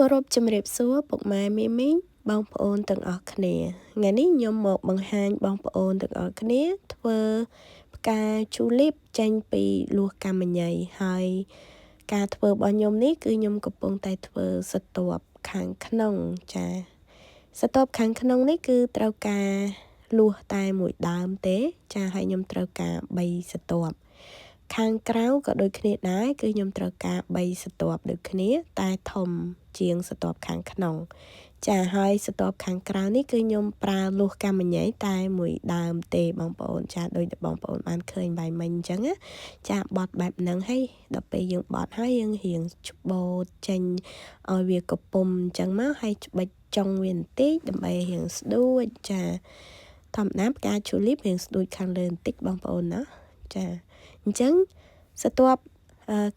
គោរពជំរាបសួរពុកម៉ែមីមីងបងប្អូនទាំងអស់គ្នាថ្ងៃនេះខ្ញុំមកបង្ហាញបងប្អូនទាំងអស់គ្នាធ្វើផ្កាជូលីបចេញពីលួសកាមញីហើយការធ្វើរបស់ខ្ញុំនេះគឺខ្ញុំកំពុងតែធ្វើស្រទាប់ខាងក្នុងចាស្រទាប់ខាងក្នុងនេះគឺត្រូវការលួសតែមួយដើមទេចាហើយខ្ញុំត្រូវការ3ស្រទាប់ខាងក្រៅក៏ដូចគ្នាដែរគឺខ្ញុំត្រូវការ3ស្រទាប់ដូចគ្នាតែធំជាងស្រទាប់ខាងក្នុងចាហើយស្រទាប់ខាងក្រៅនេះគឺខ្ញុំប្រើលួសកាមញីតែមួយដើមទេបងប្អូនចាដូចបងប្អូនបានឃើញបាយមិញអញ្ចឹងណាចាបត់បែបហ្នឹងហើយដល់ពេលយើងបត់ហើយយើងរៀងច្បូតចេញឲ្យវាកពុំអញ្ចឹងមកហើយច្បិចចុងវាបន្តិចដើម្បីរៀងស្ដួចចាធម្មតាផ្កាឈូលីបរៀងស្ដួចខាងលើបន្តិចបងប្អូនណាចាអញ្ចឹងស្រទាប់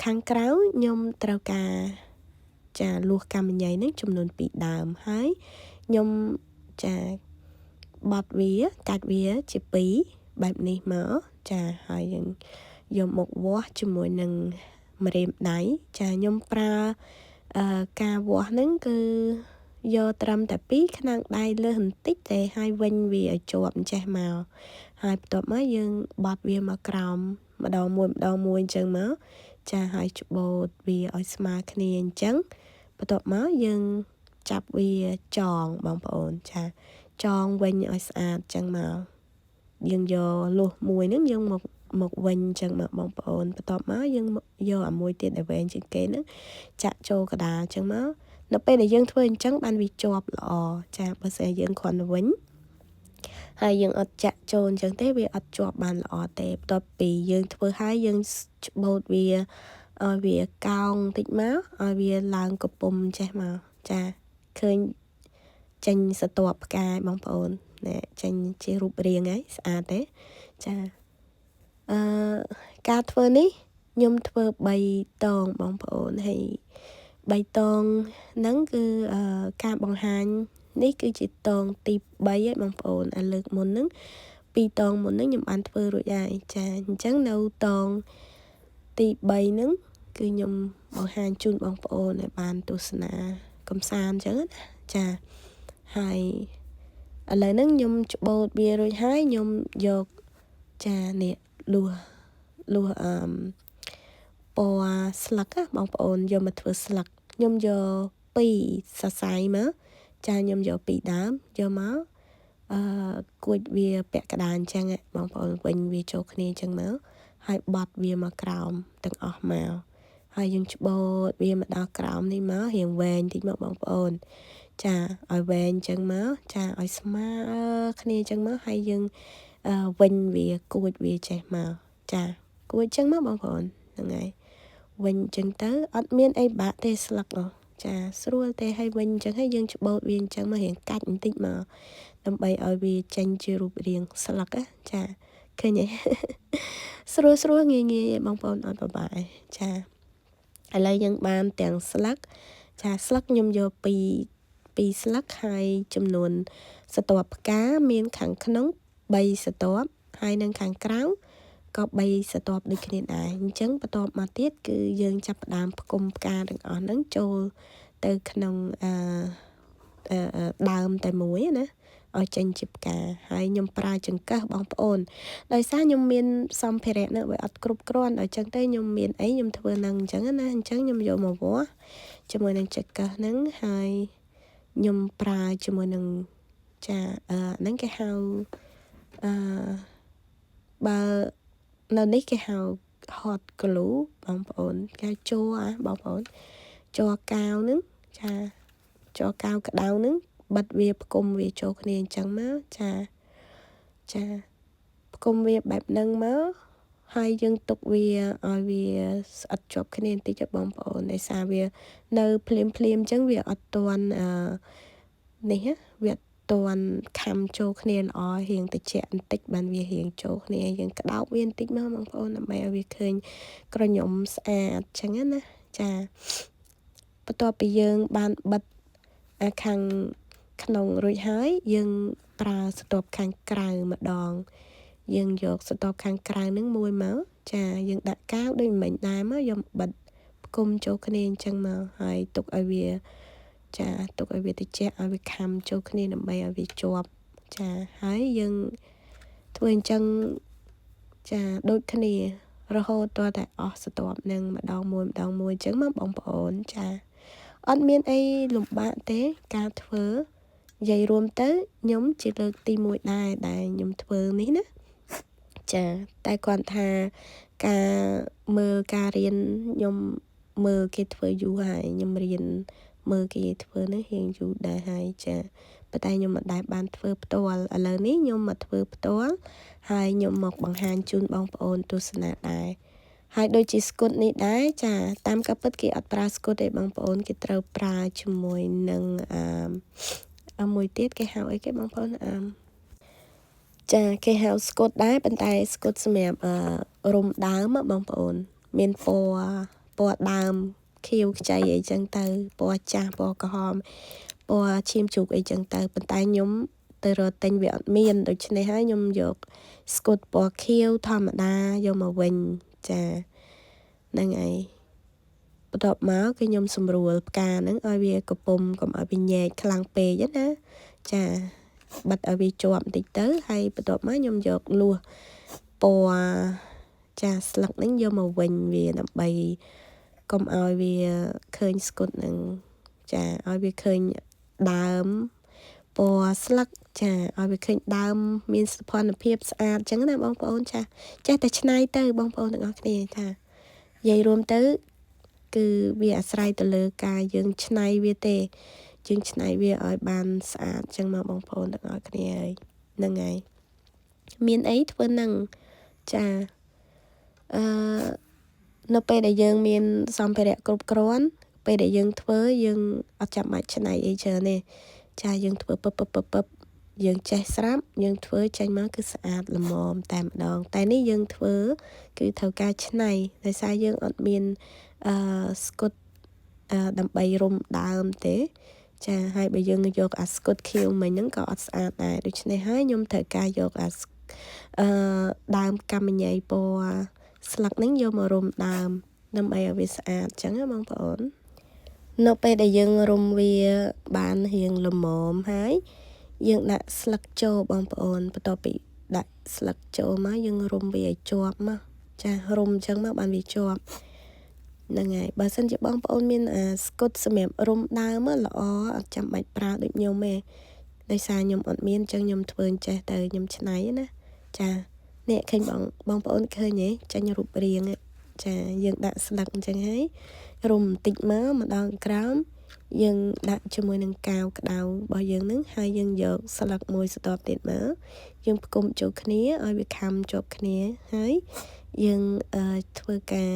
ខាងក្រៅខ្ញុំត្រូវការចាលួសកាមញីហ្នឹងចំនួន2ដើមហើយខ្ញុំចាបត់វាកាច់វាជា2បែបនេះមកចាហើយយើងយកមកវាស់ជាមួយនឹងម្រាមដៃចាខ្ញុំប្រើការវាស់ហ្នឹងគឺយកត្រឹមតែ2ខ្នងដៃលើសបន្តិចទេហើយវិញវាឲ្យជាប់អញ្ចេះមកហើយបន្ទាប់មកយើងបត់វាមកក្រោមម្ដងមួយអញ្ចឹងមកចាហើយច្បូតវាឲ្យស្មើគ្នាអញ្ចឹងបន្ទាប់មកយើងចាប់វាចងបងប្អូនចាចងវិញឲ្យស្អាតអញ្ចឹងមកយើងយកលួសមួយហ្នឹងយើងមកវិញអញ្ចឹងមកបងប្អូនបន្ទាប់មកយើងយកអាមួយទៀតដែលវែងជាងគេហ្នឹងចាក់ចូលកដាលអញ្ចឹងមកនៅពេលដែលយើងធ្វើអញ្ចឹងបានវាជាប់ល្អចាបើស្អីយើងគ្រាន់តែវិញហើយយើងអត់ចាក់ចូលអញ្ចឹងទេវាអត់ជាប់បានល្អទេបន្ទាប់ពីយើងធ្វើហើយយើងច្បូតវាឲ្យវាកោងតិចមកឲ្យវាឡើងកពុំចេះមកចាឃើញចេញស្រទាប់ផ្កាបងប្អូនណែចេញជារូបរាងហើយស្អាតទេចាការធ្វើនេះខ្ញុំធ្វើ3តងបងប្អូនហើយ3តងហ្នឹងគឺការបង្ហាញនេះគឺជាតងទី3ហើយបងប្អូនអាលើកមុនហ្នឹង2តងមុនហ្នឹងខ្ញុំបានធ្វើរួចហើយចាអញ្ចឹងនៅតងទី3ហ្នឹងគឺខ្ញុំបង្ហាញជូនបងប្អូនឲ្យបានទស្សនាកំសាន្តអញ្ចឹងណាចាហើយឥឡូវហ្នឹងខ្ញុំច្បូតវារួចហើយខ្ញុំយកចានេះលួសពណ៌ស្លឹកបងប្អូនយកមកធ្វើស្លឹកខ្ញុំយក2សរសៃមកចាខ្ញុំយក2ដើមយកមកគួចវាពាក់កណ្ដាលអញ្ចឹងបងប្អូនវិញវាចូលគ្នាអញ្ចឹងមកហើយបត់វាមកក្រោមទាំងអស់មកហើយយើងច្បូតវាមកដល់ក្រោមនេះមករៀងវែងតិចមកបងប្អូនចាឲ្យវែងអញ្ចឹងមកចាឲ្យស្មើគ្នាអញ្ចឹងមកហើយយើងវិញវាគួចវាចេះមកចាគួចអញ្ចឹងមកបងប្អូនហ្នឹងហើយវិញអញ្ចឹងទៅអត់មានអីបាក់ទេស្លឹកចាស្រួលទេហើយវិញអញ្ចឹងហើយយើងច្បូតវាអញ្ចឹងមករៀងកាច់បន្តិចមកដើម្បីឲ្យវាចេញជារូបរាងស្លឹកចាឃើញទេស្រួលងាយបងប្អូនអត់បបាយចាឥឡូវយើងបានទាំងស្លឹកចាស្លឹកខ្ញុំយក2ស្លឹកហើយចំនួនស្រទាប់ផ្កាមានខាងក្នុង3ស្រទាប់ហើយនឹងខាងក្រៅក៏3ស្រទាប់ដូចគ្នាដែរអញ្ចឹងបន្ទាប់មកទៀតគឺយើងចាប់ផ្ដើមផ្គុំផ្កាទាំងអស់ហ្នឹងចូលទៅក្នុងដើមតែមួយណាឲ្យចេញជាផ្កាហើយខ្ញុំប្រើចង្កឹះបងប្អូនដោយសារខ្ញុំមានសម្ភារៈនៅវាអត់គ្រប់គ្រាន់ដល់អញ្ចឹងទេខ្ញុំមានអីខ្ញុំធ្វើនឹងអញ្ចឹងណាអញ្ចឹងខ្ញុំយកមកវាស់ជាមួយនឹងចង្កឹះហ្នឹងហើយខ្ញុំប្រើជាមួយនឹងចាហ្នឹងគេហៅបើនៅនេះគេហៅ hot glue បងប្អូនគេជ័របងប្អូនជ័រកាវហ្នឹងចាជ័រកាវក្តៅហ្នឹងបិទវាផ្គុំវាចូលគ្នាអញ្ចឹងមកចាផ្គុំវាបែបហ្នឹងមកហើយយើងទុកវាឲ្យវាស្អិតជាប់គ្នាបន្តិចបងប្អូនដោយសារវានៅភ្លាមអញ្ចឹងវាអត់ទាន់នេះវាទាន់ខំចូលគ្នាល្អរៀងតិចបន្តិចបានវារៀងចូលគ្នាយើងក្តោបវាបន្តិចមកបងប្អូនដើម្បីឲ្យវាឃើញក្រញំស្អាតអញ្ចឹងណាចាបន្ទាប់ពីយើងបានបិទខាងក្នុងរួចហើយយើងប្រើស្រទាប់ខាងក្រៅម្ដងយើងយកស្រទាប់ខាងក្រៅហ្នឹងមួយមកចាយើងដាក់កាវដូចមិញដែរមកយកបិទផ្គុំចូលគ្នាអញ្ចឹងមកហើយទុកឲ្យវា ចាទុកឲ្យវាតិចឲ្យវាខាំចូលគ្នាដើម្បីឲ្យវាជាប់ចាហើយយើងធ្វើអញ្ចឹងចាដូចគ្នារហូតទាល់តែអស់ស្រទាប់នឹងម្ដងមួយអញ្ចឹងមកបងប្អូនចាអត់មានអីលំបាកទេការធ្វើនិយាយរួមទៅខ្ញុំជាលើកទី1ដែរដែលខ្ញុំធ្វើនេះណាចាតែគាត់ថាការមើលការរៀនខ្ញុំមើលគេធ្វើយូរហើយខ្ញុំរៀនមើលគេធ្វើនេះរៀងយូរដែរហើយចាប៉ុន្តែខ្ញុំមិនដែលបានធ្វើផ្ទាល់ឥឡូវនេះខ្ញុំមកធ្វើផ្ទាល់ហើយខ្ញុំមកបង្ហាញជូនបងប្អូនទស្សនាដែរហើយដូចជាស្គុតនេះដែរចាតាមការពិតគេអត់ប្រើស្គុតទេបងប្អូនគេត្រូវប្រើជាមួយនឹងមួយទៀតគេហៅអីគេបងប្អូនចាគេហៅស្គុតដែរប៉ុន្តែស្គុតសម្រាប់រុំដើមបងប្អូនមានពណ៌ដើមខៀវខ្ចីអីចឹងទៅពណ៌ចាស់ពណ៌ក្រហមពណ៌ឈាមជូកអីចឹងទៅប៉ុន្តែខ្ញុំទៅរកទិញវាអត់មានដូច្នេះហើយខ្ញុំយកស្គុតពណ៌ខៀវធម្មតាយកមកវិញចាហ្នឹងហើយបន្ទាប់មកគឺខ្ញុំសម្រួលផ្កាហ្នឹងឲ្យវាកំពុំកុំឲ្យវាញែកខ្លាំងពេកណាចាបិទឲ្យវាជាប់បន្តិចទៅហើយបន្ទាប់មកខ្ញុំយកលួសពណ៌ចាស្លឹកហ្នឹងយកមកវិញវាដើម្បីកុំឲ្យវាឃើញស្គុតហ្នឹងចាឲ្យវាឃើញដើមពណ៌ស្លឹកចាឲ្យវាឃើញដើមមានសោភ័ណភាពស្អាតអញ្ចឹងណាបងប្អូនចាចេះតែច្នៃទៅបងប្អូនទាំងអស់គ្នាថានិយាយរួមទៅគឺវាអាស្រ័យទៅលើការយើងច្នៃវាទេយើងច្នៃវាឲ្យបានស្អាតអញ្ចឹងមកបងប្អូនទាំងអស់គ្នាហើយហ្នឹងហើយមានអីធ្វើហ្នឹងចានៅពេលដែលយើងមានសម្ភារៈគ្រប់គ្រាន់ពេលដែលយើងធ្វើយើងអត់ចាំបាច់ច្នៃអីច្រើនទេចាយើងធ្វើពឹបយើងចេះស្រាប់យើងធ្វើចេញមកគឺស្អាតល្មមតែម្ដងតែនេះយើងធ្វើគឺត្រូវការច្នៃដោយសារយើងអត់មានស្គុតដើម្បីរុំដើមទេចាហើយបើយើងយកអាស្គុតខៀវមិញហ្នឹងក៏អត់ស្អាតដែរដូច្នេះហើយខ្ញុំត្រូវការយកដើមកាមញីពណ៌ស្លឹកហ្នឹងយកមករុំដើមដើម្បីឲ្យវាស្អាតអញ្ចឹងណាបងប្អូននៅពេលដែលយើងរុំវាបានរៀងល្មមហើយយើងដាក់ស្លឹកចូលបងប្អូនបន្ទាប់ពីដាក់ស្លឹកចូលមកយើងរុំវាឲ្យជាប់មកចារុំអញ្ចឹងមកបានវាជាប់ហ្នឹងហើយបើសិនជាបងប្អូនមានស្គុតសម្រាប់រុំដើមល្អអត់ចាំបាច់ប្រើដូចខ្ញុំទេដោយសារខ្ញុំអត់មានអញ្ចឹងខ្ញុំធ្វើអញ្ចេះទៅខ្ញុំច្នៃណាចានេះឃើញបងប្អូនឃើញទេចាញ់រូបរាងចាយើងដាក់ស្លឹកអញ្ចឹងហើយរុំបន្តិចមកម្ដងក្រោមយើងដាក់ជាមួយនឹងកាវក្តៅរបស់យើងនឹងហើយយើងយកស្លឹកមួយស្ទាប់ទៀតមកយើងផ្គុំចូលគ្នាឲ្យវាខាំជាប់គ្នាហើយយើងធ្វើការ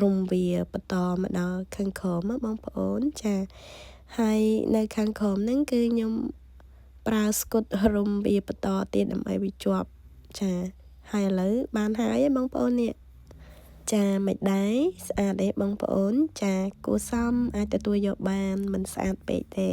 រុំវាបន្តមកដល់ខាងក្រោមបងប្អូនចាហើយនៅខាងក្រោមហ្នឹងគឺខ្ញុំប្រើស្គុតរុំវាបន្តទៀតដើម្បីវាជាប់ចាហើយឥឡូវបានហើយបងប្អូននេះចាមិនដែរស្អាតទេបងប្អូនចាគួរសមអាចទទួលយកបានមិនស្អាតពេកទេ